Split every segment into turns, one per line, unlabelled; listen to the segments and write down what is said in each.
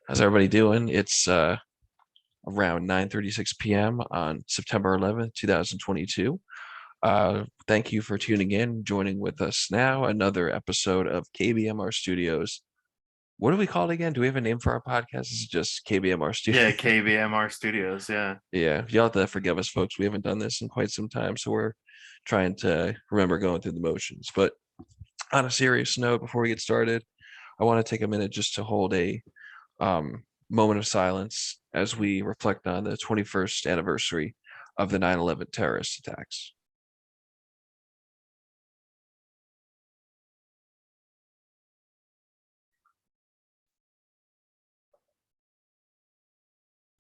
How's everybody doing? It's around 9:36 p.m. on September 11th, 2022. Thank you for tuning in, joining with us now. Another episode of KBMR Studios. What do we call it again? Do we have a name for our podcast? This is just KBMR Studios.
Yeah, KBMR Studios. Yeah.
Yeah, you'll have to forgive us, folks. We haven't done this in quite some time, so we're trying to remember going through the motions. But on a serious note, before we get started, I want to take a minute just to hold a moment of silence as we reflect on the 21st anniversary of the 9/11 terrorist attacks.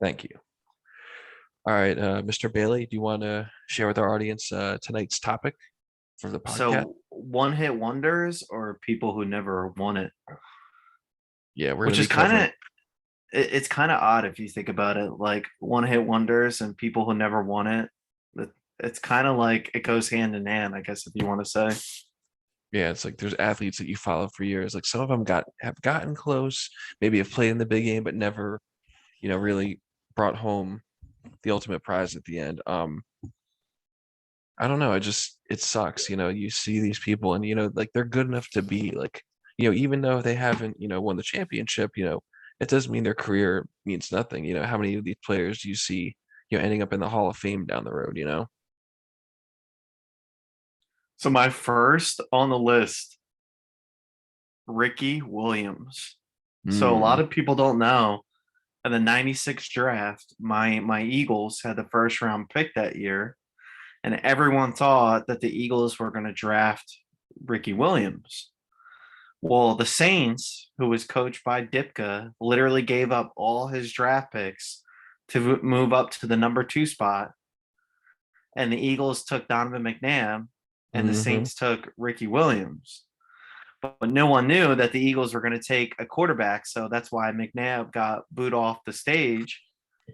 Thank you. All right, Mr. Bailey, do you want to share with our audience tonight's topic for the podcast?
So one hit wonders or people who never won it,
Yeah, we're going
which
to be
is kind
covering.
of it's kind of odd if you think about it. Like one hit wonders and people who never won it. It's kind of like it goes hand in hand, I guess, if you want to say.
Yeah, it's like there's athletes that you follow for years. Like some of them have gotten close, maybe have played in the big game, but never, really brought home the ultimate prize at the end. I don't know. It sucks. You see these people and, like they're good enough to be like, even though they haven't, won the championship, it doesn't mean their career means nothing. How many of these players do you see, ending up in the Hall of Fame down the road?
So my first on the list, Ricky Williams. So a lot
Mm,
of people don't know. In the 96 draft, my Eagles had the first round pick that year, and everyone thought that the Eagles were going to draft Ricky Williams. Well, the Saints, who was coached by Dipka, literally gave up all his draft picks to move up to the number 2 spot, and the Eagles took Donovan McNabb, and the
hmm
Saints took Ricky Williams. But no one knew that the Eagles were going to take a quarterback, so that's why McNabb got booed off the stage.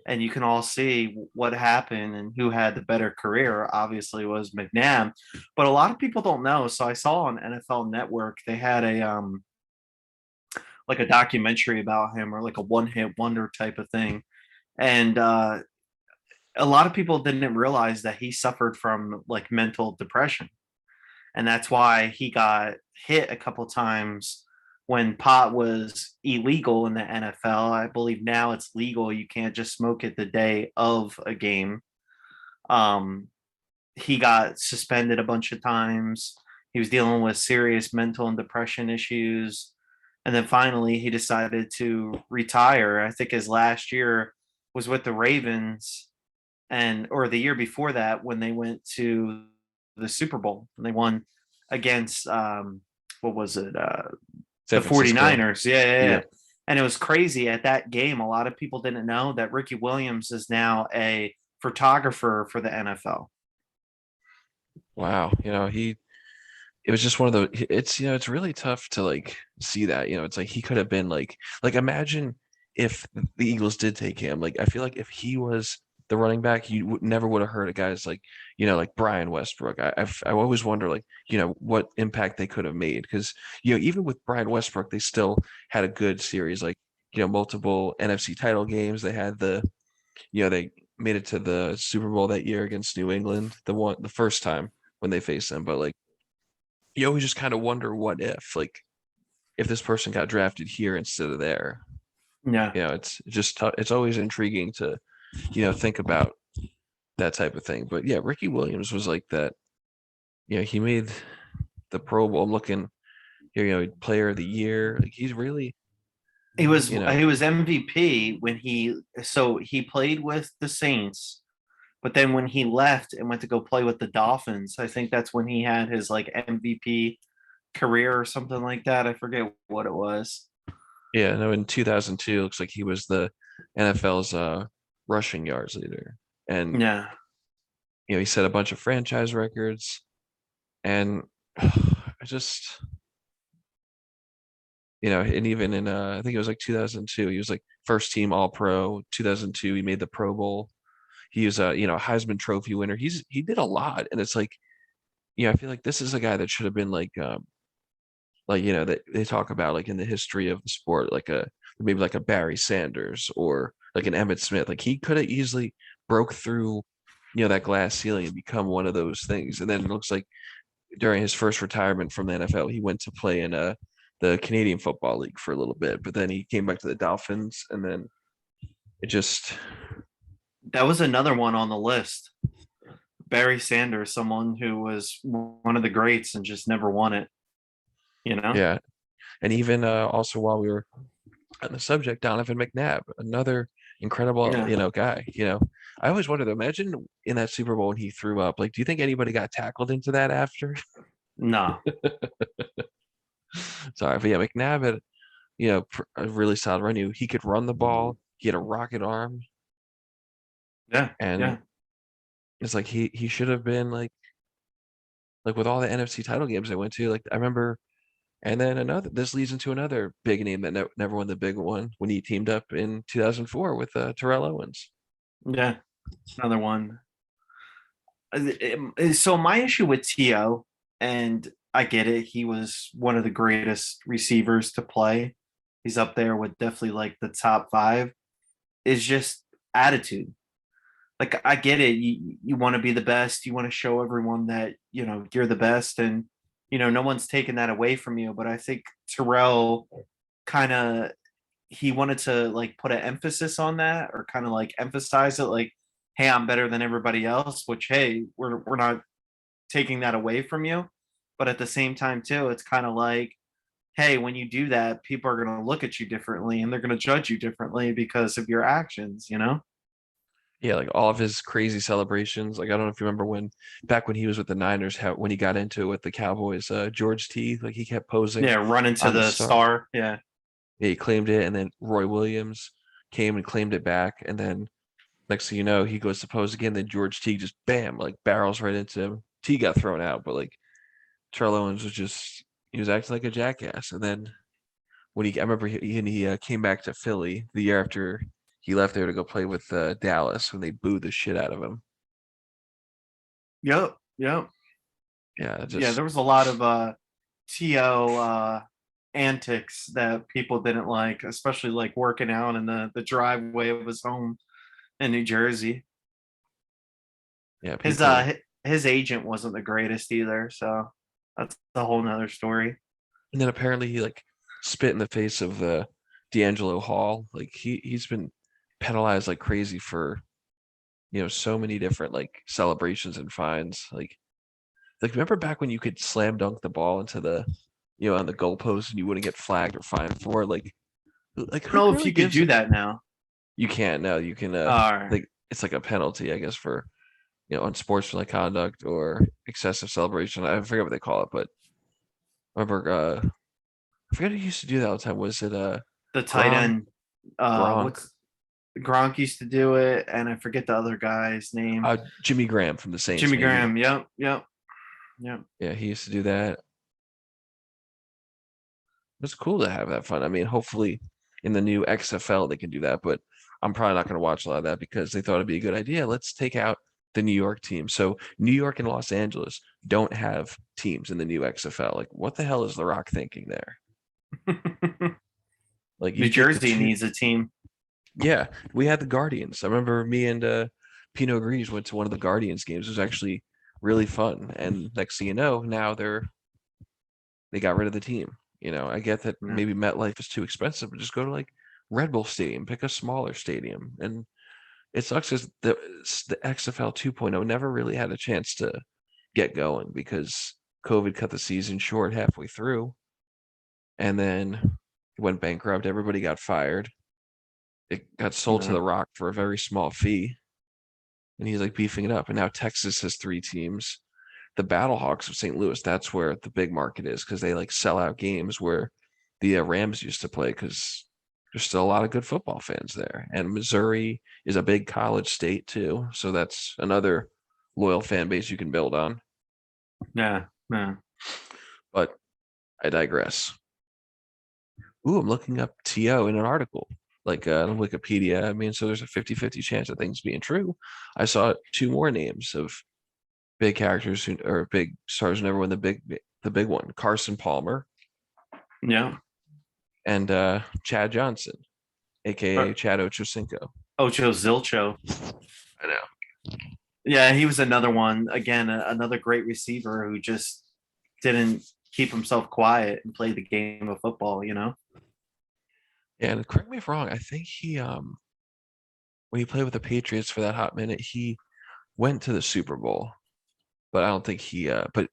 And you can all see what happened and who had the better career. Obviously, was McNabb, but a lot of people don't know. So I saw on NFL Network they had a like a documentary about him, or like a one hit wonder type of thing, and a lot of people didn't realize that he suffered from like mental depression, and that's why he got hit a couple times when pot was illegal in the NFL. I believe now it's legal. You can't just smoke it the day of a game. Um, he got suspended a bunch of times. He was dealing with serious mental and depression issues. And then finally, he decided to retire. I think his last year was with the Ravens, and or the year before that when they went to the Super Bowl and they won against what was it?
San
The
Francisco.
49ers. Yeah, yeah,
Yeah.
yeah. And it was crazy at that game. A lot of people didn't know that Ricky Williams is now a photographer for the NFL.
Wow. It was just one of the, it's really tough to like see that, it's like he could have been like imagine if the Eagles did take him. Like I feel like if he was the running back, you never would have heard of guys like, like Brian Westbrook. I always wonder like, what impact they could have made because, even with Brian Westbrook, they still had a good series, like, multiple NFC title games. They had they made it to the Super Bowl that year against New England, the first time when they faced them. But like, you always just kind of wonder what if, like, if this person got drafted here instead of there.
Yeah.
It's just it's always intriguing to, think about that type of thing. But yeah, Ricky Williams was like that. He made the Pro Bowl. I'm looking here, player of the year. Like he's really,
He was
you know,
he was MVP when he played with the Saints, but then when he left and went to go play with the Dolphins, I think that's when he had his like MVP career or something like that. I forget what it was.
yeah, no, in 2002, it looks like he was the NFL's rushing yards leader. And,
Yeah.
he set a bunch of franchise records. And I just, and even in I think it was like 2002, he was like first team All Pro. 2002, he made the Pro Bowl. He was a Heisman Trophy winner. He did a lot, and it's like I feel like this is a guy that should have been like that they talk about like in the history of the sport, like maybe like a Barry Sanders or like an Emmett Smith. Like he could have easily broke through, that glass ceiling and become one of those things. And then it looks like during his first retirement from the NFL, he went to play in the Canadian Football League for a little bit, but then he came back to the Dolphins, and then it just
That was another one on the list. Barry Sanders, someone who was one of the greats and just never won it. You know?
yeah. And even also while we were on the subject, Donovan McNabb, another incredible
Yeah.
guy. I always wondered, imagine in that Super Bowl when he threw up. Like, do you think anybody got tackled into that after?
No.
Sorry, but yeah, McNabb had a really solid run. He could run the ball. He had a rocket arm,
Yeah.
and
Yeah.
it's like he should have been like with all the NFC title games I went to. Like I remember, and then another. This leads into another big name that never won the big one when he teamed up in 2004 with Terrell Owens.
Yeah. Another one. So my issue with T.O., and I get it, he was one of the greatest receivers to play. He's up there with definitely like the top five. Is just attitude. Like I get it. You want to be the best. You want to show everyone that you're the best, and no one's taking that away from you. But I think Terrell kind of he wanted to like put an emphasis on that, or kind of like emphasize it, like, hey, I'm better than everybody else. Which, hey, we're not taking that away from you, but at the same time too, it's kind of like, hey, when you do that, people are going to look at you differently and they're going to judge you differently because of your actions.
Yeah, like all of his crazy celebrations. Like I don't know if you remember when back when he was with the Niners, how when he got into it with the Cowboys, George T, like he kept posing
Yeah, run into
on the
the
star.
star. Yeah.
Yeah, he claimed it, and then Roy Williams came and claimed it back, and then next thing you know, he goes to pose again. Then George T just bam, like barrels right into him. T got thrown out, but like Terrell Owens was just he was acting like a jackass. And then I remember he came back to Philly the year after he left there to go play with Dallas when they booed the shit out of him.
Yep. Yep.
Yeah,
Yeah,
just
there was a lot of TO antics that people didn't like, especially like working out in the driveway of his home in New Jersey.
yeah,
His
people.
his agent wasn't the greatest either, so that's a whole nother story.
And then apparently he like spit in the face of D'Angelo Hall. Like he's been penalized like crazy for so many different like celebrations and fines. Like remember back when you could slam dunk the ball into the on the goalpost and you wouldn't get flagged or fined for it? Like
I don't
who
know if
really
you could
gives
do
it?
that now.
You can't now. You can
All
like it's like a penalty, I guess, for unsportsmanlike conduct or excessive celebration. I forget what they call it, but I remember I forget who used to do that all the time. Was it
the tight
Gronk?
end,
Gronk?
what's Gronk used to do it, and I forget the other guy's name.
Jimmy Graham from the Saints,
Jimmy
maybe.
Graham. Yep. Yep. Yep.
Yeah, he used to do that. It's cool to have that fun. I mean, hopefully in the new XFL they can do that, but I'm probably not going to watch a lot of that because they thought it'd be a good idea. Let's take out the New York team. So New York and Los Angeles don't have teams in the new XFL. Like, what the hell is The Rock thinking there? Like, you
New
take the
Jersey
two.
needs a team.
Yeah, we had the Guardians. I remember me and Pinot Gris went to one of the Guardians games. It was actually really fun. And next thing you know, now they got rid of the team. I get that
Yeah.
maybe MetLife is too expensive, but just go to like Red Bull Stadium, pick a smaller stadium. And it sucks because the XFL 2.0 never really had a chance to get going because COVID cut the season short halfway through. And then it went bankrupt. Everybody got fired. It got sold to
Yeah.
The Rock for a very small fee. And he's like beefing it up. And now Texas has three teams. The Battlehawks of St. Louis, that's where the big market is because they like sell out games where the Rams used to play because there's still a lot of good football fans there. And Missouri is a big college state too. So that's another loyal fan base you can build on.
Yeah. Yeah.
But I digress. Ooh, I'm looking up TO in an article, like on Wikipedia. I mean, so there's a 50-50 chance of things being true. I saw two more names of big characters who or big stars who never win the big one. Carson Palmer
Yeah.
and Chad Johnson, aka
Or
Chad Ochocinco.
Ocho Zilcho.
I know.
Yeah, he was another one. Again, another great receiver who just didn't keep himself quiet and play the game of football, you know?
And correct me if I'm wrong, I think he when he played with the Patriots for that hot minute, he went to the Super Bowl, but I don't think he but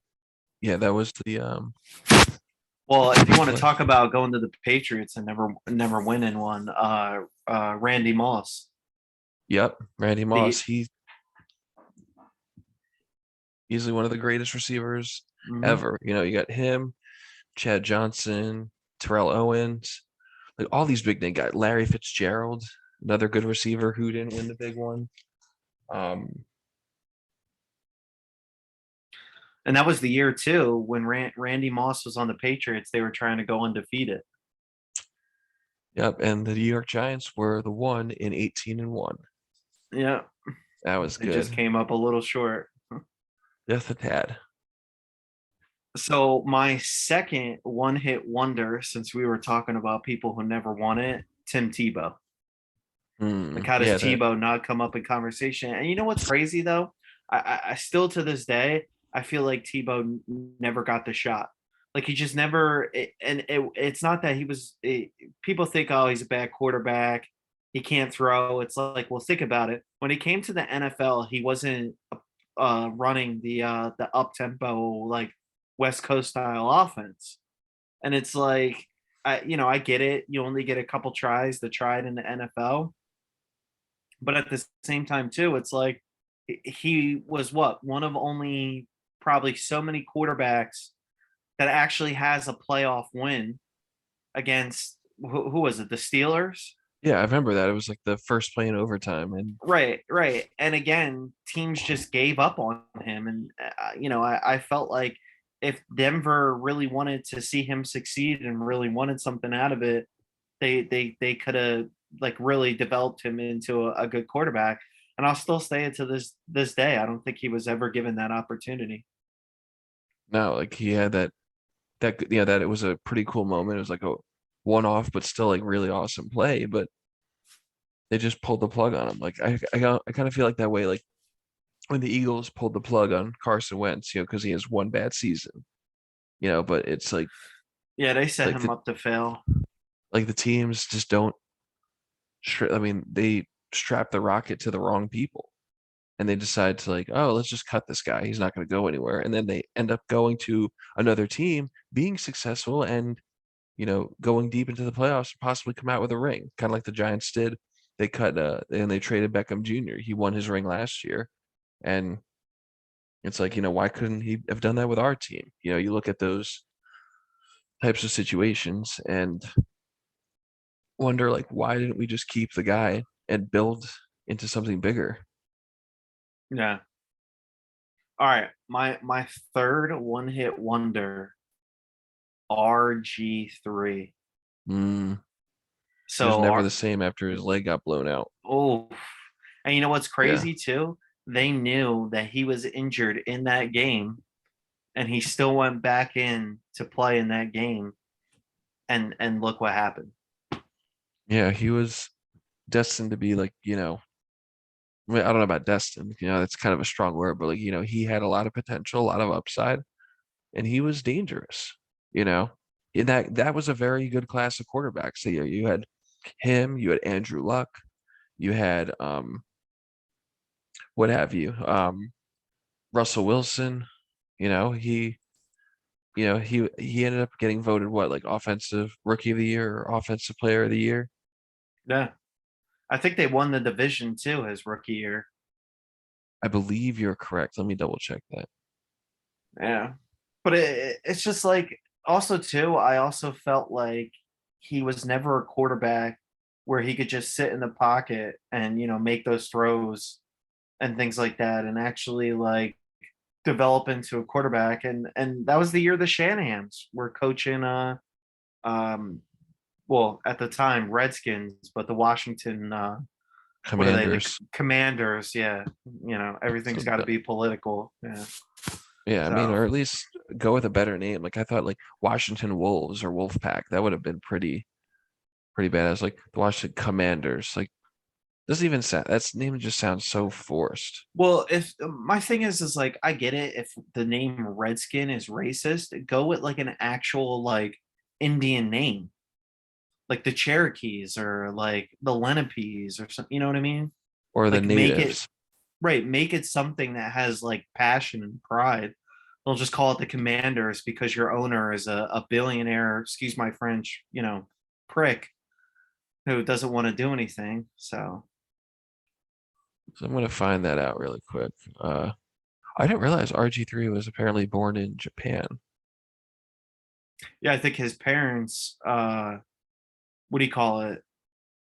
yeah, that was the
Well, if you want to
play.
talk about going to the Patriots and never winning one, Randy Moss.
Yep, Randy Moss.
The
He's easily one of the greatest receivers
mhm.
ever. You got him, Chad Johnson, Terrell Owens, like all these big name guys. Larry Fitzgerald, another good receiver who didn't win the big one. Um,
And that was the year too when Randy Moss was on the Patriots. They were trying to go undefeated.
yep, and the New York Giants were the one in 18-1.
Yeah,
That was
they just
good.
came up a little short.
Just a tad.
So my second one-hit wonder, since we were talking about people who never won it, Tim Tebow. Like, how does
Yeah, that
Tebow not come up in conversation? And you know what's crazy though? I still to this day I feel like Tebow never got the shot. Like he just never. It's not that he was. People think, oh, he's a bad quarterback. He can't throw. It's like, well, think about it. When he came to the NFL, he wasn't running the up tempo like West Coast style offense. And it's like, I get it. You only get a couple tries to try it in the NFL, but at the same time too, it's like he was what, one of only probably so many quarterbacks that actually has a playoff win against who was it, the Steelers.
yeah, I remember that. It was like the first play in overtime, and
Right, and again teams just gave up on him. And I felt like if Denver really wanted to see him succeed and really wanted something out of it, they could have like really developed him into a good quarterback. And I'll still say it to this day. I don't think he was ever given that opportunity.
no, like he had that it was a pretty cool moment. It was like a one off, but still like really awesome play. But they just pulled the plug on him. Like I kind of feel like that way. Like when the Eagles pulled the plug on Carson Wentz, because he has one bad season. But it's
Yeah, they set
like
him up to fail.
the teams just don't. I mean, they strap the rocket to the wrong people, and they decide to like, oh, let's just cut this guy. He's not going to go anywhere, and then they end up going to another team, being successful, and going deep into the playoffs and possibly come out with a ring, kind of like the Giants did. They cut and they traded Beckham Jr. He won his ring last year, and it's like, why couldn't he have done that with our team? You look at those types of situations and wonder like, why didn't we just keep the guy and build into something bigger?
Yeah. All right. My third one hit wonder, RG3.
Mm, he was
So
never the same after his leg got blown out.
oh, and you know what's
Yeah,
crazy too? They knew that he was injured in that game, and he still went back in to play in that game. And look what happened.
yeah, he was destined to be like, I mean, I don't know about destined, that's kind of a strong word, but like, he had a lot of potential, a lot of upside, and he was dangerous, you know. And that was a very good class of quarterbacks. So you had him, you had Andrew Luck, you had what have you, Russell Wilson, you know, he he ended up getting voted what, like offensive rookie of the year or offensive player of the year.
Yeah. I think they won the division too his rookie year.
I believe you're correct. Let me double check that.
Yeah. But it's just like, also too, I also felt like he was never a quarterback where he could just sit in the pocket and, make those throws and things like that and actually like develop into a quarterback. And that was the year the Shanahans were coaching um well, at the time Redskins, but the Washington what are they, the
Commanders.
Commanders? Yeah,
So
everything's got to be political. Yeah,
yeah, I mean,
so
or at least go with a better name. Like I thought, like Washington Wolves or Wolfpack. That would have been pretty. pretty badass. Like the Washington Commanders. Like doesn't even sound that's name just sounds so forced.
Well, if my thing is like I get it. If the name Redskin is racist, go with like an actual like Indian name, like the Cherokees or like the Lenapes or something. You know what I mean?
Or the
Like make it
natives.
right, make it something that has like passion and pride. Don't just call it the Commanders because your owner is a billionaire, excuse my French, prick who doesn't want to do anything. So
So I'm gonna find that out really quick. I didn't realize RG3 was apparently born in Japan.
yeah, I think his parents, what do you call it?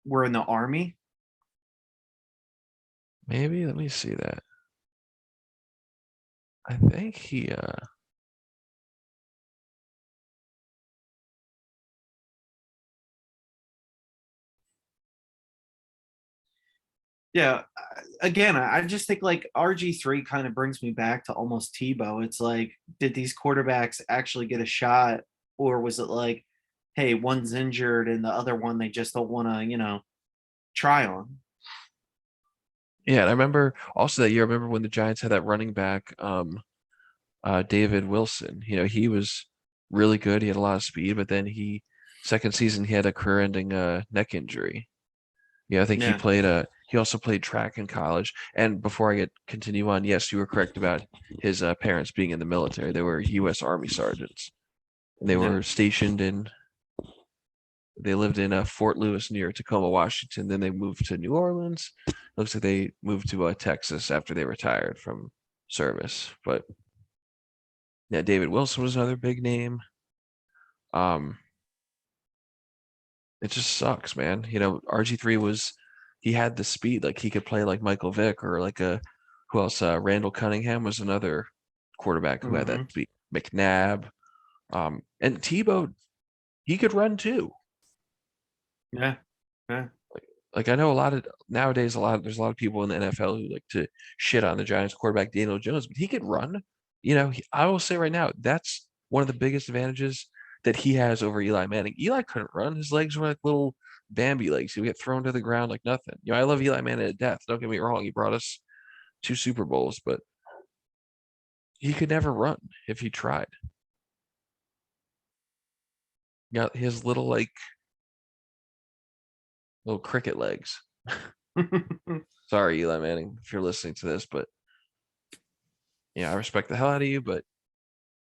Were in the army.
Maybe let me see that. I think he
Yeah, again, I just think like RG3 kind of brings me back to almost Tebow. It's like, did these quarterbacks actually get a shot, or was it like, hey, one's injured and the other one they just don't want to, try on?
yeah, and I remember also that year, I remember when the Giants had that running back, David Wilson. You know, he was really good. He had a lot of speed, but then he second season he had a career-ending neck injury. Yeah, I think
Yeah,
he also played track in college. And before I get continue on, yes, you were correct about his parents being in the military. They were U.S. Army sergeants. And they
yeah.
were stationed in they lived in Fort Lewis near Tacoma, Washington. Then they moved to New Orleans. Looks like they moved to Texas after they retired from service. But yeah, David Wilson was another big name. Um, it just sucks, man. You know, RG3 was he had the speed, like he could play like Michael Vick or like a who else? Randall Cunningham was another quarterback who had that
Hmm.
speed. McNabb, and Tebow, he could run too.
Yeah, yeah.
Like I know a lot of nowadays, there's a lot of people in the NFL who like to shit on the Giants quarterback Daniel Jones, but he could run. You know, I will say right now, that's one of the biggest advantages that he has over Eli Manning. Eli couldn't run; his legs were like little Bambi legs. He would get thrown to the ground like nothing. You know, I love Eli Manning to death. Don't get me wrong; he brought us two Super Bowls, but he could never run if he tried. Got his little like little cricket legs. Sorry, Eli Manning, if you're listening to this, but yeah, I respect the hell out of you, but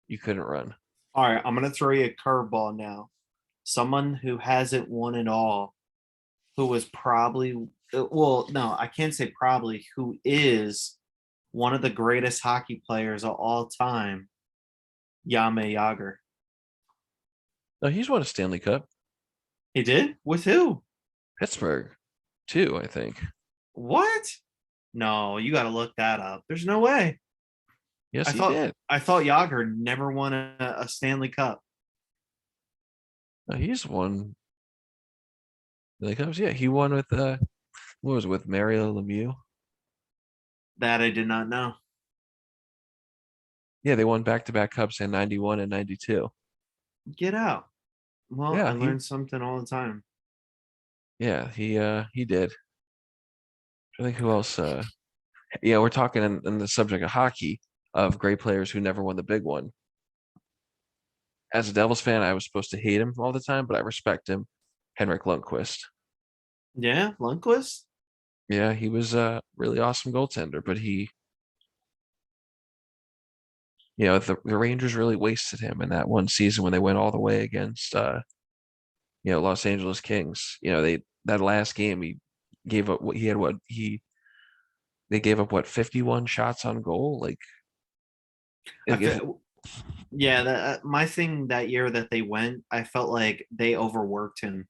you couldn't run.
All right, I'm gonna throw you a curveball now. Someone who hasn't won it all, who was probably, well, no, I can't say probably, who is one of the greatest hockey players of all time, Yame Yager.
No, he's won a Stanley Cup.
He did? With who?
Pittsburgh, too, I think.
What? No, you got to look that up. There's no way.
Yes,
I
he
thought
did.
I thought Yager never won a Stanley Cup.
No, he's won Stanley Cups. Yeah, he won with what was it, with Mario Lemieux?
That I did not know.
Yeah, they won back-to-back cups in 91 and 92.
Get out. Well, I
Yeah,
learned something all the time.
he did. I think who else yeah, we're talking in the subject of hockey of great players who never won the big one. As a Devils fan, I was supposed to hate him all the time, but I respect him. Henrik Lundqvist.
Yeah, Lundqvist.
Yeah, he was a really awesome goaltender, but the Rangers really wasted him in that one season when they went all the way against Los Angeles Kings. You know, that last game he gave up what he had what he they gave up what 51 shots on goal.
I
Like if
feel, yeah, my thing that year that they went, I felt like they overworked him.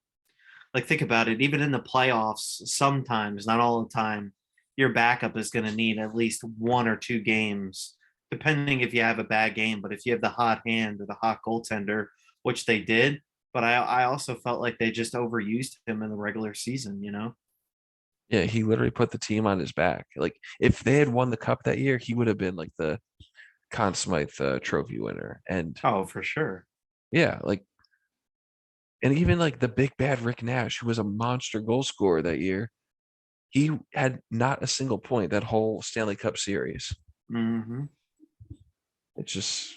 Like think about it, even in the playoffs, sometimes, not all the time, your backup is going to need at least one or two games, depending if you have a bad game. But if you have the hot hand or the hot goaltender, which they did, but I also felt like they just overused him in the regular season.
yeah, he literally put the team on his back. Like if they had won the cup that year, he would have been like the Conn Smythe trophy winner. And
Oh, for sure.
yeah, like And even like the big bad Rick Nash, who was a monster goal scorer that year, he had not a single point that whole Stanley Cup series.
Hmm.
It's just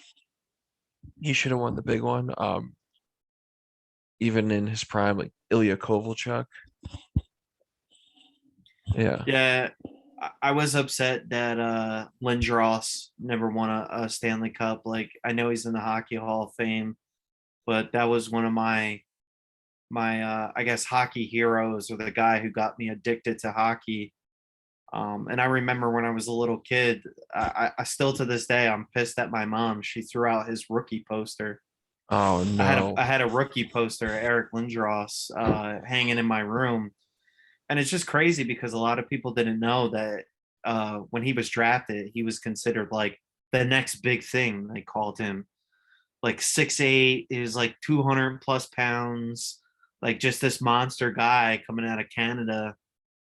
he should have won the big one. Even in his prime, like Ilya Kovalchuk. Yeah.
Yeah, I was upset that Lindros never won a Stanley Cup. Like I know he's in the Hockey Hall of Fame, but that was one of my I guess hockey heroes, or the guy who got me addicted to hockey. And I remember when I was a little kid, I still to this day I'm pissed at my mom. She threw out his rookie poster.
Oh
I
no.
had a rookie poster, Eric Lindros, hanging in my room, and it's just crazy because a lot of people didn't know that when he was drafted, he was considered like the next big thing. They called him like 6'8", is like 200 plus pounds, like just this monster guy coming out of Canada,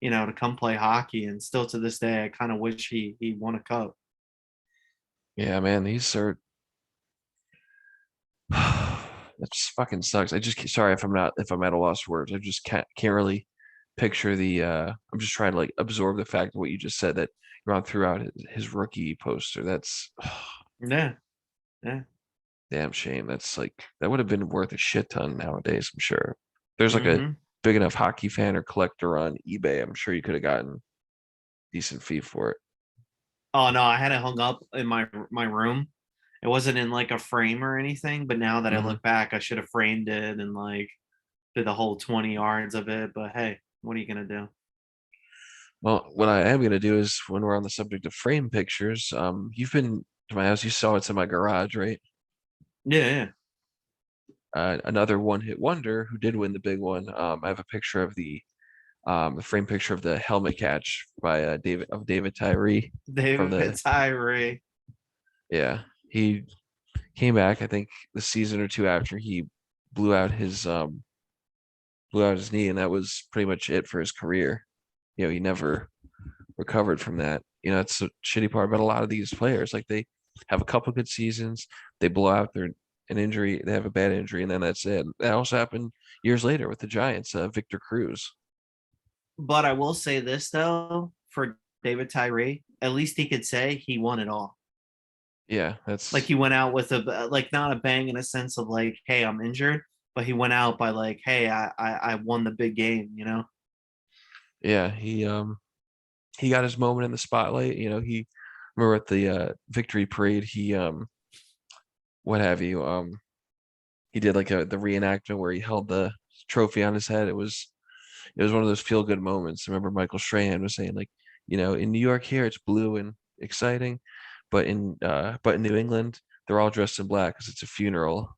to come play hockey. And still to this day, I kind of wish he won a cup.
Yeah, man, these are that just fucking sucks. I just sorry if I'm at a loss for words. I just can't really picture the I'm just trying to like absorb the fact of what you just said that Ron threw out his rookie poster. That's
Yeah, yeah.
damn shame. That's like that would have been worth a shit ton nowadays, I'm sure. There's like a
Hmm.
big enough hockey fan or collector on eBay. I'm sure you could have gotten decent fee for it.
Oh no, I had it hung up in my room. It wasn't in like a frame or anything, but now that I
Hmm.
look back, I should have framed it and like did the whole 20 yards of it. But hey, what are you gonna do?
Well, what I am gonna do is when we're on the subject of frame pictures, you've been to my house, you saw it's in my garage, right?
Yeah, yeah.
Another one-hit wonder who did win the big one. I have a picture of the frame picture of the helmet catch by David Tyree from
David
the
Tyree.
yeah. He came back, I think the season or two after he blew out his um blew out his knee, and that was pretty much it for his career. He never recovered from that. It's a shitty part about a lot of these players. Like they have a couple good seasons, they blow out an injury, they have a bad injury, and then that's it. That also happened years later with the Giants, Victor Cruz.
But I will say this though, for David Tyree, at least he could say he won it all.
Yeah,
Like
that's
he went out with a like not a bang in a sense of like, hey, I'm injured, but he went out by like, hey, I won the big game.
yeah. He got his moment in the spotlight. He remember at the victory parade, he what have you he did like the reenactment where he held the trophy on his head. It was one of those feel good moments. I remember Michael Strahan was saying like, in New York here it's blue and exciting, but in New England they're all dressed in black because it's a funeral.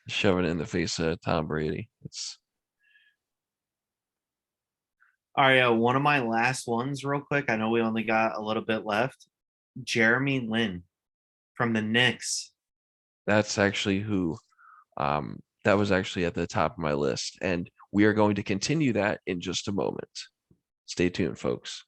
Shoving it in the face of Tom Brady. It's
All right, one of my last ones, real quick. I know we only got a little bit left. Jeremy Lin from the Knicks.
that's actually that was actually at the top of my list, and we are going to continue that in just a moment. Stay tuned, folks.